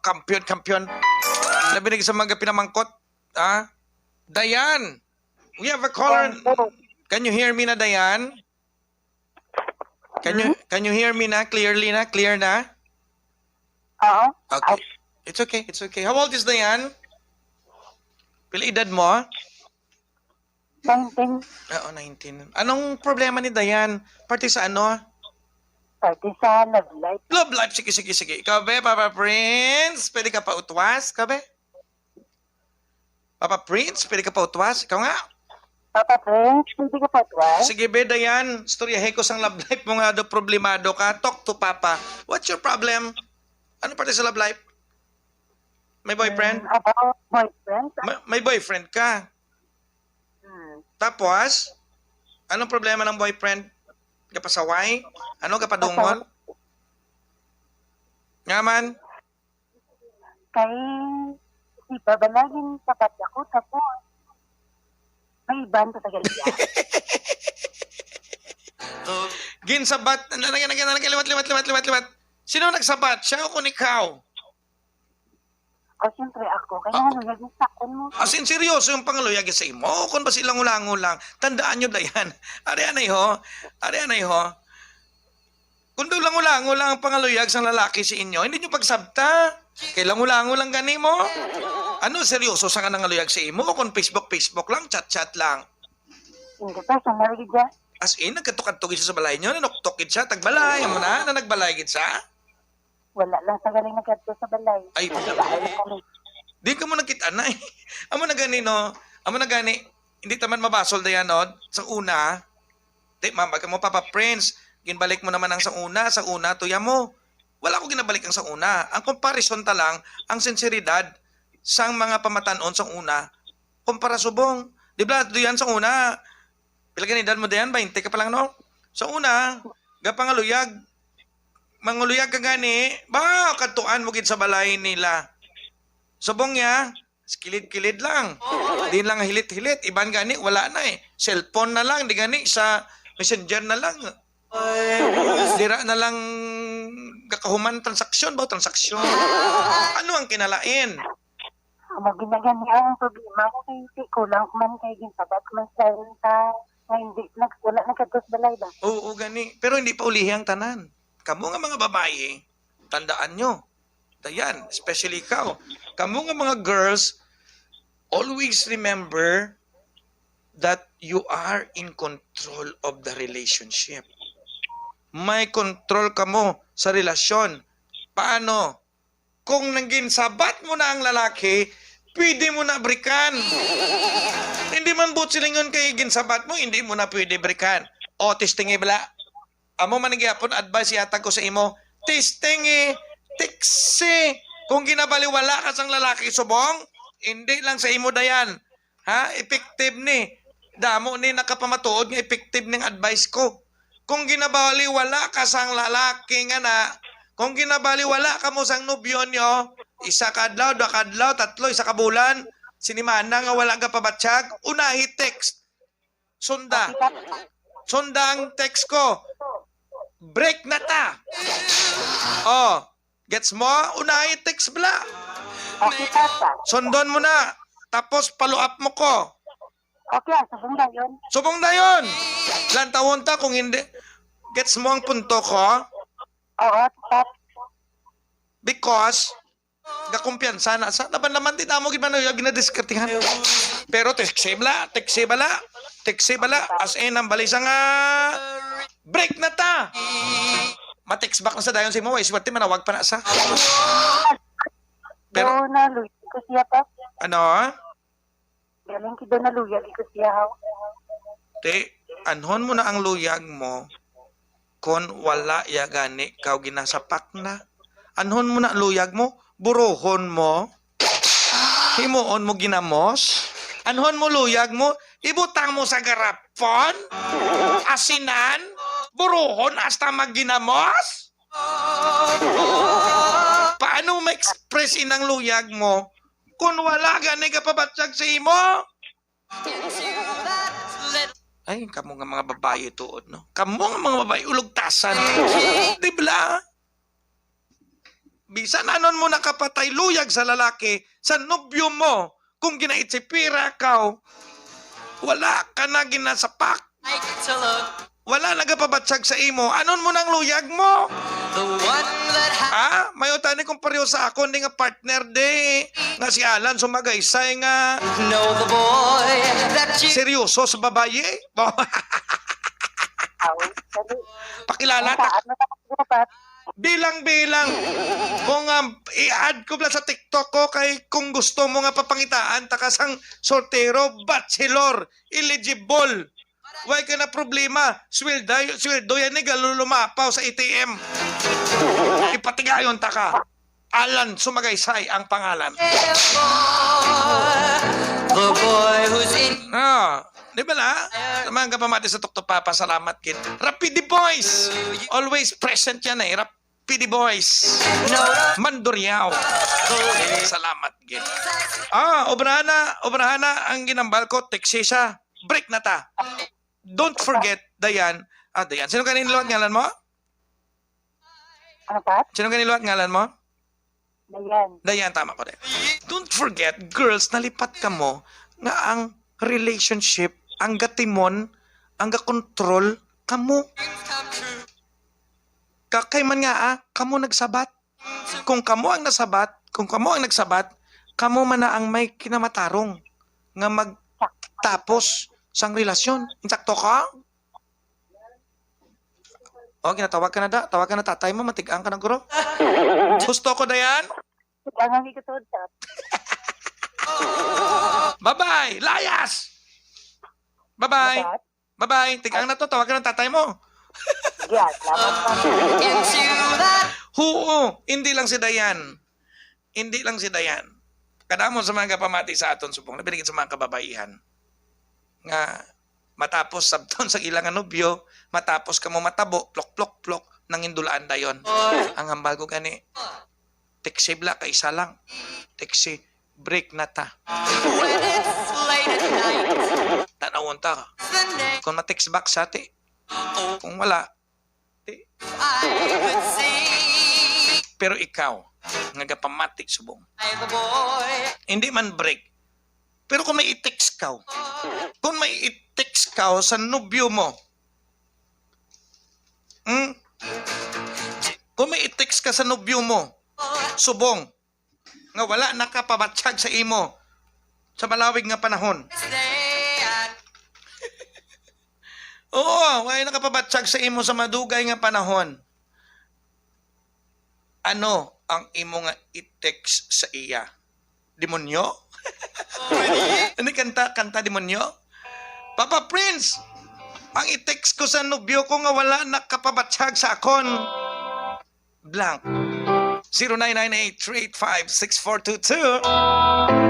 kampiyon. Labi sa mga pinamangkot. Dayan, we have a caller. Can you hear me na, Dayan? Can you hear me na? Clearly na? Clear na? Oo. Okay. It's okay. How old is Dayan? Pila edad mo? 19. Oo, 19. Anong problema ni Dayan? Party sa ano? Party sa love life. Love life. Sige. Ikaw be, Papa Prince? Pwede ka pa utwas? Ikaw be? Papa Prince? Pwede ka pa utwas? Ikaw nga? Papa Prince, hindi ka pa tuwa? Sige be, Dayan. Storyahe ko sang love life mo nga do problemado ka. Talk to Papa. What's your problem? Ano party sa love life? May boyfriend? About boyfriend? May boyfriend ka. Tapos, anong problema ng boyfriend? Kapasaway? Ano kapadungol? Nga man? Kay, di ba ba naging sapat ako, tapos may iban sa Tagaliya. Ginsabat. Liwat. Sino nagsabat? Siya o kung ikaw? O siyempre ako, kaya ano yung sakon mo? As in, seryoso yung pangaluyag sa imo. Kung ba silang ulang-ulang, tandaan nyo, Dayan. Arianay ho. Kung doon ulang-ulang ang pangaluyag sa lalaki sa inyo, hindi nyo pagsabta. Kailang ulang-ulang gani mo. Ano, seryoso sa kanang aluyag sa imo? Kung Facebook lang, chat lang. Hindi pa, sa Marigya. As in, nagkatukad-tukid siya sa balay nyo, nanuktukid siya, tagbalay mo na nagbalay siya. Wala lang sa galing nagkadto sa balay. Ay, di ka mo nakita na eh. Amo na gani, no? Amo na gani, hindi taman mabasol na yan, no? Sa una, di, mama, mo Papa Prince, ginbalik mo naman ang sa una, tuya mo. Wala ko ginabalik ang sa una. Ang comparison talang, ang sinseridad, sang mga pamatanon sa una, kumpara subong. Di ba, diyan sa una, pilagyan edad mo diyan, 20 ka pa lang, no? Sa una, gapangaluyag, manguluyag ka gani, ba, katuan mo gid sa balay nila. Subong ya, kilid-kilid lang. Di lang hilit-hilit. Iban gani, wala na eh. Cellphone na lang, di gani, sa messenger na lang. Dira na lang kakahuman transaksyon ba? Transaksyon. Ano ang kinalain? Ano ginagani ang problema ko kay hindi kulang man kay ginsabat man sa hindi wala nagkadto sa balay ba? Oo, gani. Pero hindi pa ulihi ang tanan. Kamu nga mga babae, tandaan nyo. Dayan, especially ikaw. Kamu nga mga girls, always remember that you are in control of the relationship. May control ka mo sa relasyon. Paano? Kung naging sabat mo na ang lalaki, pwede mo na brikan. Hindi man butsilingon kay ginsabat mo, hindi mo na pwede brikan. O, testing bala. Amo man nagyapon advice yatag ko sa imo, testing tiksi. Kung ginabaliwala ka sang lalaki subong, hindi lang sa imo dayan. Ha? Effective ni. Damo ni nakapamatuod nga effective ning advice ko. Kung ginabaliwala ka sang lalaki nga na, kung ginabaliwala ka mo sang nobyo nyo, isa kadlaw, dua kadlaw, tatlo, isa ka bulan, sinimana nga wala ka pabatsyag, unahi text. Sunda ang text ko. Break na ta. Oh, gets mo? Unahi text bala. Okay, tata. Sundon mo na. Tapos follow up mo ko. Okay, subong na yun. Subong na yun. Lantawon ta kung hindi. Gets mo ang punto ko? Oo, tap. Because, gakumpiyansa na. Sa naman din mo gimana yung ginadiskartihan. Pero teksi bala. As in, ang balisa nga, break na ta. Ma-text back na sa dayon si mo. Swerte manawag pa na sa. Pero, Pero naluya ko siya pa. ano? Galing kido naluya ko siya. Anhon mo na ang luyag mo kon wala ya gani kaw ginasapak na. Anhon mo na luyag mo, burohon mo. Himuon mo ginamos. Anhon mo luyag mo, ibutang mo sa garapon. Asinan, burohon hasta magginamos. Paano ma-express inang luyag mo kung wala gani ka pabatsyag sa imo? Ay, kamo nga mga babae tuod, no? Kamo nga mga babae ulugtasan. Di ba? Bisan anon mo nakapatay luyag sa lalaki, sa nobyo mo, kung ginaitsipira ka, wala ka na ginasapak. Wala nagapabatsag sa imo. Anon mo nang luyag mo? May utani kong pareho sa ako, hindi nga partner de. Nga si Alan, sumagaysay nga. Seryoso sa babaye? Pakilala ta. Saan na dapat? Bilang-bilang. Kung i-add ko lang sa TikTok ko, kay kung gusto mo nga papangitaan, takasang sortero, bachelor, eligible. Why ka na problema? Sweldo yan ni galulumapaw sa ATM. Ipatigayon ta ka. Alan Sumagaysay ang pangalan. Di ba na? Samahan ka pa mati sa Tuktok Papa. Salamat, kid. Rapidi Boys. Always present yan eh. Rapidi Boys. Manduriao. Salamat, kid. Obrahan na ang ginambal ko. Teksi siya. Break na ta. Don't forget, Dayan. Dayan. Sino kanino at ngalan mo? Ano pa? Sino kanino at ngalan mo? Dayan. Dayan, tama ko rin. Don't forget, girls, nalipat ka mo nga ang relationship, ang gatimon, ang ga-control, kamo. Kakay man nga, kamo nagsabat. Kung kamo ang nagsabat, kamo man na ang may kinamatarong nga magtapos sang relasyon. Insakto ka? Ginatawag ka na da. Tawag ka na tatay mo, matigaan ka na guro. Gusto ko, Dayan? Ang ikutod sa. Bye-bye! Layas! Bye-bye! Bye-bye! Tigaan na to, tawag ka ng tatay mo. Yan, laban. Oo, hindi lang si Dayan. Hindi lang si Dayan. Kadamo sa mga kapamati sa aton, subong, nabinigit sa mga kababaihan. Nga, matapos sabton sa ilang nobyo, matapos ka mo matabo, plok, nang indulaan dayon. Ang hambal ko gani, teksi bla, kaisa lang. Teksi, break na ta. Tanawon ta. Kung ma-text back sa ati. Kung wala, pero ikaw, nga gapamati subong. Hindi man break. Pero kung may i-text ka, sa nobyo mo, kung may i-text ka sa nobyo mo, subong, nga wala nakapabatsyag sa imo, sa malawig nga panahon. Oo, wala nakapabatsyag sa imo sa madugay nga panahon. Ano ang imo nga i-text sa iya? Demonyo? Ano kanta demonyo? Papa Prince, ang i-text ko sa nobyo ko nga wala nakapabatsyag sa akon. Blank. 0998-385-6422.